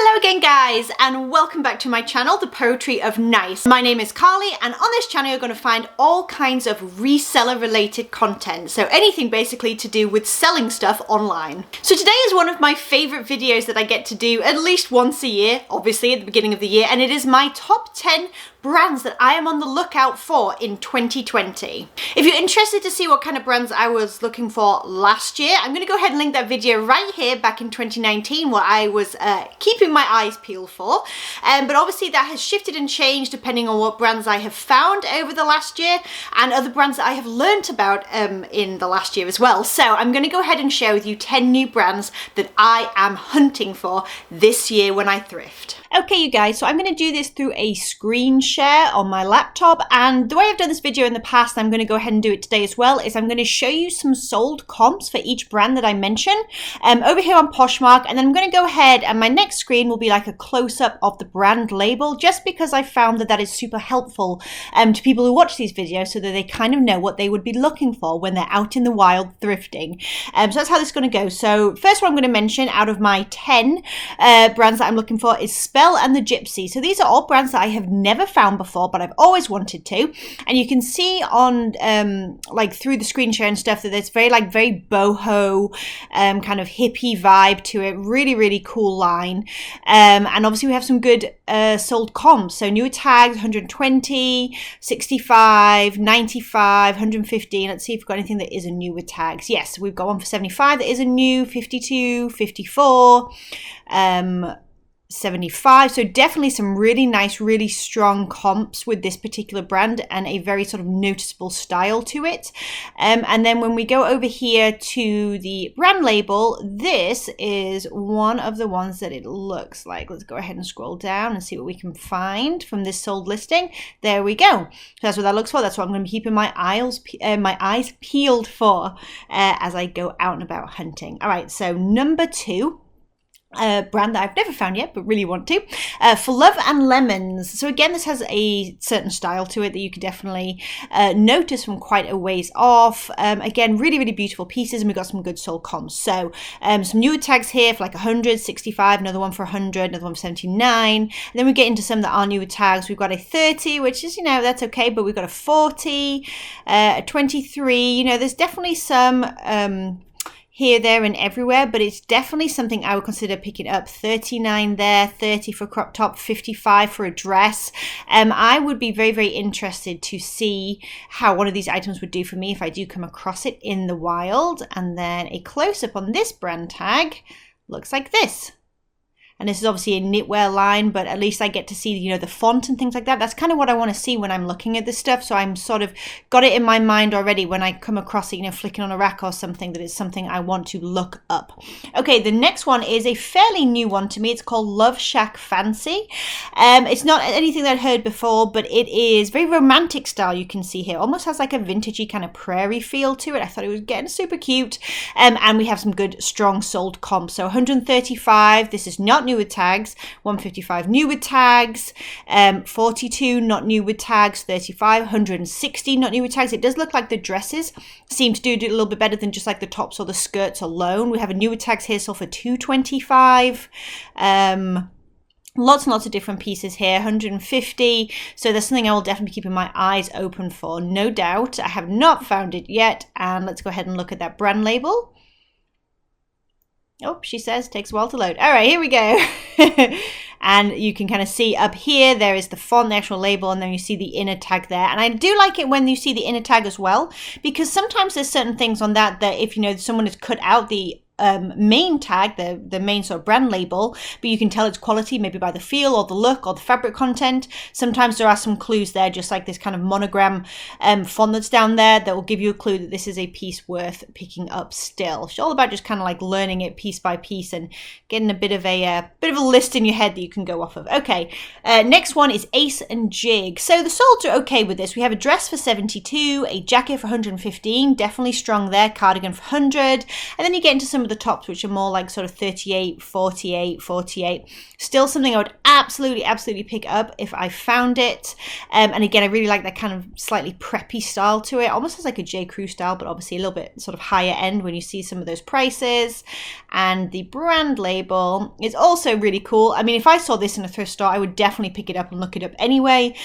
Hello again guys, and welcome back to my channel, The Poetry of Nice. My name is Carly, and on this channel you're going to find all kinds of reseller related content. So anything basically to do with selling stuff online. So today is one of my favorite videos that I get to do at least once a year, obviously at the beginning of the year, and it is my top 10 brands that I am on the lookout for in 2020. If you're interested to see what kind of brands I was looking for last year, I'm going to go ahead and link that video right here back in 2019 what I was keeping my eyes peeled for. But obviously that has shifted and changed depending on what brands I have found over the last year and other brands that I have learnt about in the last year as well. So I'm going to go ahead and share with you 10 new brands that I am hunting for this year when I thrift. Okay, you guys, so I'm going to do this through a screen share on my laptop, and the way I've done this video in the past, I'm going to go ahead and do it today as well, is I'm going to show you some sold comps for each brand that I mention over here on Poshmark, and then I'm going to go ahead and my next screen will be like a close-up of the brand label, just because I found that that is super helpful to people who watch these videos so that they kind of know what they would be looking for when they're out in the wild thrifting. So that's how this is going to go. So first one I'm going to mention out of my 10 brands that I'm looking for is Spell and the Gypsy. So these are all brands that I have never found before, but I've always wanted to. And you can see on like through the screen share and stuff that it's very boho kind of hippie vibe to it. Really cool line. And obviously we have some good sold comps. So newer tags 120, 65, 95, 115. Let's see if we've got anything that is a newer tags. Yes, we've got one for 75 that is a new, 52, 54, 75. So definitely some really nice, really strong comps with this particular brand and a very sort of noticeable style to it. And then when we go over here to the brand label, this is one of the ones that it looks like. Let's go ahead and scroll down and see what we can find from this sold listing. There we go. So that's what that looks for. That's what I'm going to be keeping my eyes peeled for as I go out and about hunting. All right, so number 2. Brand that I've never found yet but really want to, For Love and Lemons. So again, this has a certain style to it that you could definitely notice from quite a ways off. Again, really beautiful pieces, and we've got some good sold comps. So some newer tags here for like 100, 65, another one for 100, another one for 79. And then we get into some that are newer tags. We've got a 30, which is, that's okay, but we've got a 40, a 23. There's definitely some here, there, and everywhere, but it's definitely something I would consider picking up. 39 there, 30 for crop top, 55 for a dress. I would be very interested to see how one of these items would do for me if I do come across it in the wild. And then a close-up on this brand tag looks like this. And this is obviously a knitwear line, but at least I get to see, the font and things like that. That's kind of what I want to see when I'm looking at this stuff. So I'm sort of got it in my mind already when I come across it, flicking on a rack or something, that it's something I want to look up. Okay, the next one is a fairly new one to me. It's called Love Shack Fancy. It's not anything that I'd heard before, but it is very romantic style. You can see here, almost has like a vintagey kind of prairie feel to it. I thought it was getting super cute. And we have some good, strong sold comps. So 135, this is not new with tags, 155 new with tags, 42 not new with tags, 35, 160 not new with tags. It does look like the dresses seem to do it a little bit better than just like the tops or the skirts alone. We have a new with tags here, so for 225. Lots and lots of different pieces here, 150. So there's something I will definitely be keeping my eyes open for, no doubt. I have not found it yet, and let's go ahead and look at that brand label. Oh, she says takes a while to load. All right, here we go. And you can kind of see up here, there is the font, the actual label, and then you see the inner tag there. And I do like it when you see the inner tag as well, because sometimes there's certain things on that if someone has cut out the main tag, the main sort of brand label, but you can tell its quality maybe by the feel or the look or the fabric content. Sometimes there are some clues there, just like this kind of monogram font that's down there, that will give you a clue that this is a piece worth picking up still. It's all about just kind of like learning it piece by piece and getting a bit of a list in your head that you can go off of. Okay, next one is Ace and Jig. So the solds are okay with this. We have a dress for 72, a jacket for 115, definitely strong there, cardigan for 100, and then you get into some some of the tops, which are more like sort of 38, 48, 48. Still something I would absolutely pick up if I found it. And again, I really like that kind of slightly preppy style to it. Almost has like a J. Crew style, but obviously a little bit sort of higher end when you see some of those prices. And the brand label is also really cool. I mean, if I saw this in a thrift store, I would definitely pick it up and look it up anyway,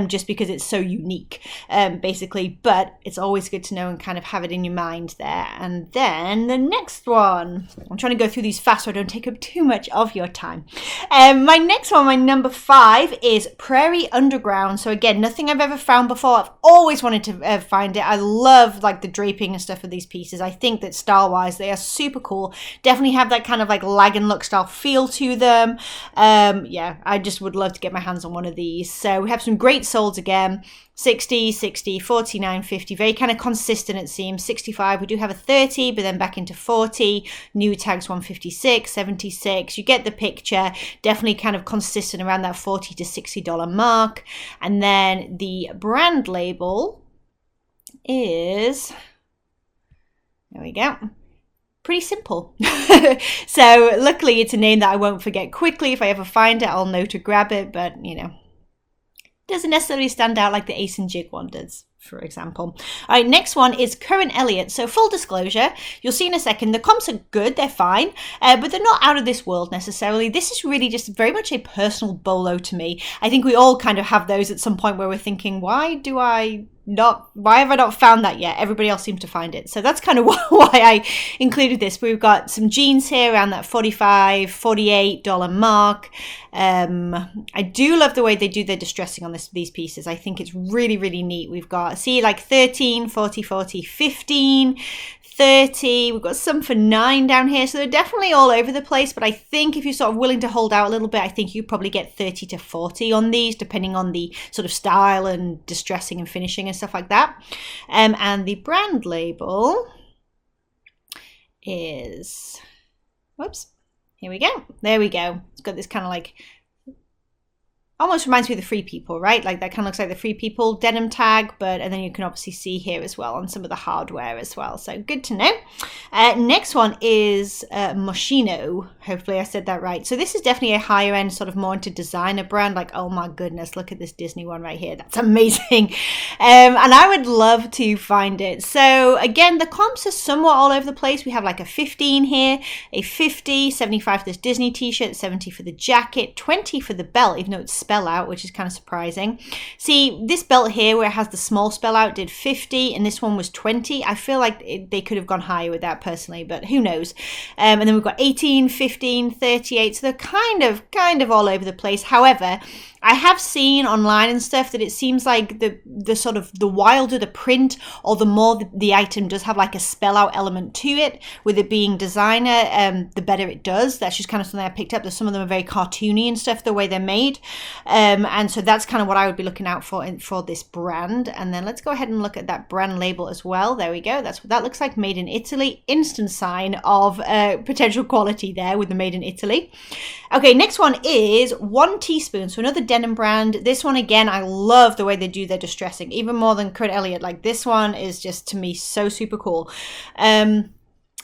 just because it's so unique, basically. But it's always good to know and kind of have it in your mind there. And then the next one, I'm trying to go through these fast so I don't take up too much of your time. My next one, my number 5, is Prairie Underground. So again, nothing I've ever found before. I've always wanted to find it. I love like the draping and stuff of these pieces. I think that style-wise, they are super cool. Definitely have that kind of like lag and look style feel to them. Yeah, I just would love to get my hands on one of these. So we have some great solds again. 60, 60, 49, 50, very kind of consistent it seems. 65, we do have a 30, but then back into 40. New tags 156, 76. You get the picture. Definitely kind of consistent around that $40 to $60 mark. And then the brand label is, there we go, pretty simple. So luckily it's a name that I won't forget quickly. If I ever find it, I'll know to grab it, but you know, doesn't necessarily stand out like the Ace and Jig one does, for example. All right, next one is Current Elliott. So full disclosure, you'll see in a second, the comps are good, they're fine, but they're not out of this world necessarily. This is really just very much a personal bolo to me. I think we all kind of have those at some point where we're thinking, why have I not found that yet? Everybody else seems to find it. So that's kind of why I included this. We've got some jeans here around that $45, $48 mark. I do love the way they do their distressing on these pieces. I think it's really, really neat. We've got, see, like 13, 40, 40, 15, 30. We've got some for 9 down here. So they're definitely all over the place. But I think if you're sort of willing to hold out a little bit, I think you probably get 30 to 40 on these, depending on the sort of style and distressing and finishing and stuff like that. And the brand label is, whoops, here we go. There we go. It's got this kind of like, almost reminds me of the Free People, right? Like that kind of looks like the Free People denim tag, and then you can obviously see here as well on some of the hardware as well. So good to know. Next one is Moschino. Hopefully I said that right. So this is definitely a higher end, sort of more into designer brand. Like, oh my goodness, look at this Disney one right here. That's amazing. And I would love to find it. So again, the comps are somewhat all over the place. We have like a 15 here, a 50, 75 for this Disney t-shirt, 70 for the jacket, 20 for the belt, even though it's spell out, which is kind of surprising. See, this belt here where it has the small spell out did 50 and this one was 20. I feel like they could have gone higher with that personally, but who knows. And then we've got 18, 15, 38. So they're kind of all over the place. However, I have seen online and stuff that it seems like the sort of the wilder the print or the more the item does have like a spell out element to it, with it being designer, the better it does. That's just kind of something I picked up. That some of them are very cartoony and stuff, the way they're made. And so that's kind of what I would be looking out for this brand. And then let's go ahead and look at that brand label as well. There we go. That's what that looks like. Made in Italy. Instant sign of potential quality there with the made in Italy. Okay, next one is 1 Teaspoon. So another denim brand. This one, again, I love the way they do their distressing, even more than Current Elliott. Like, this one is just, to me, so super cool. And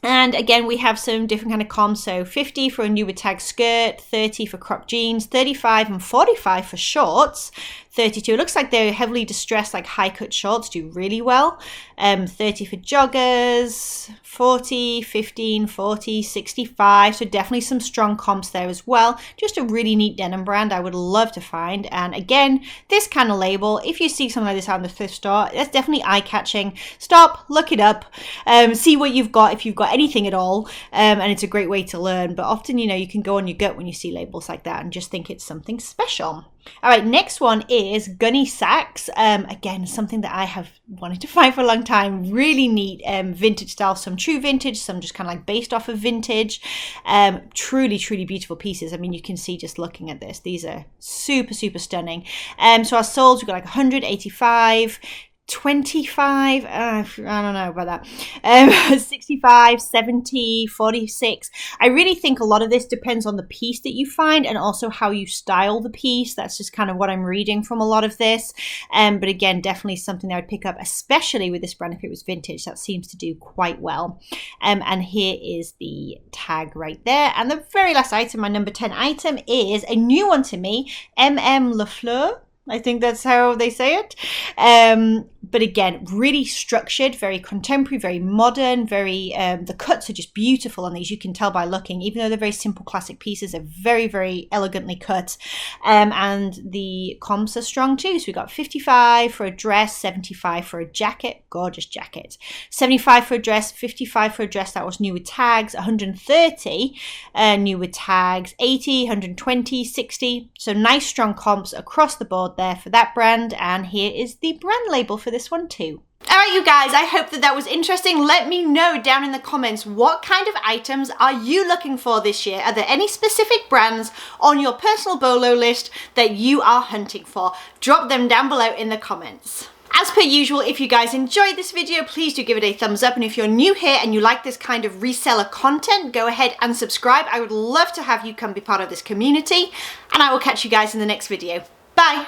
again, we have some different kind of comps. So 50 for a new with tag skirt, 30 for cropped jeans, 35 and 45 for shorts, 32. It looks like they're heavily distressed, like high cut shorts do really well. 30 for joggers, 40, 15, 40, 65. So definitely some strong comps there as well. Just a really neat denim brand I would love to find. And again, this kind of label, if you see something like this out in the thrift store, that's definitely eye-catching. Stop, look it up, see what you've got, if you've got anything at all. And it's a great way to learn. But often, you know, you can go on your gut when you see labels like that and just think it's something special. All right, next one is Gunnysacks. Again, something that I have wanted to find for a long time. Really neat vintage style, some true vintage, some just kind of like based off of vintage. Truly, truly beautiful pieces. I mean, you can see just looking at this, these are super, super stunning. So our solds, we've got like 185, 25, I don't know about that, 65, 70, 46. I really think a lot of this depends on the piece that you find and also how you style the piece. That's just kind of what I'm reading from a lot of this. But again, definitely something that I would pick up, especially with this brand if it was vintage. That seems to do quite well. And here is the tag right there. And the very last item, my number 10 item, is a new one to me, Le Fleur. I think that's how they say it. But again, really structured, very contemporary, very modern, very, the cuts are just beautiful on these. You can tell by looking, even though they're very simple classic pieces, they're very, very elegantly cut. And the comps are strong too. So we got 55 for a dress, 75 for a jacket, gorgeous jacket, 75 for a dress, 55 for a dress that was new with tags, 130 new with tags, 80, 120, 60. So nice strong comps across the board there for that brand. And here is the brand label for this one too. All right, you guys, I hope that was interesting. Let me know down in the comments, what kind of items are you looking for this year? Are there any specific brands on your personal BOLO list that you are hunting for? Drop them down below in the comments. As per usual, if you guys enjoyed this video, please do give it a thumbs up. And if you're new here and you like this kind of reseller content, go ahead and subscribe. I would love to have you come be part of this community. And I will catch you guys in the next video. Bye.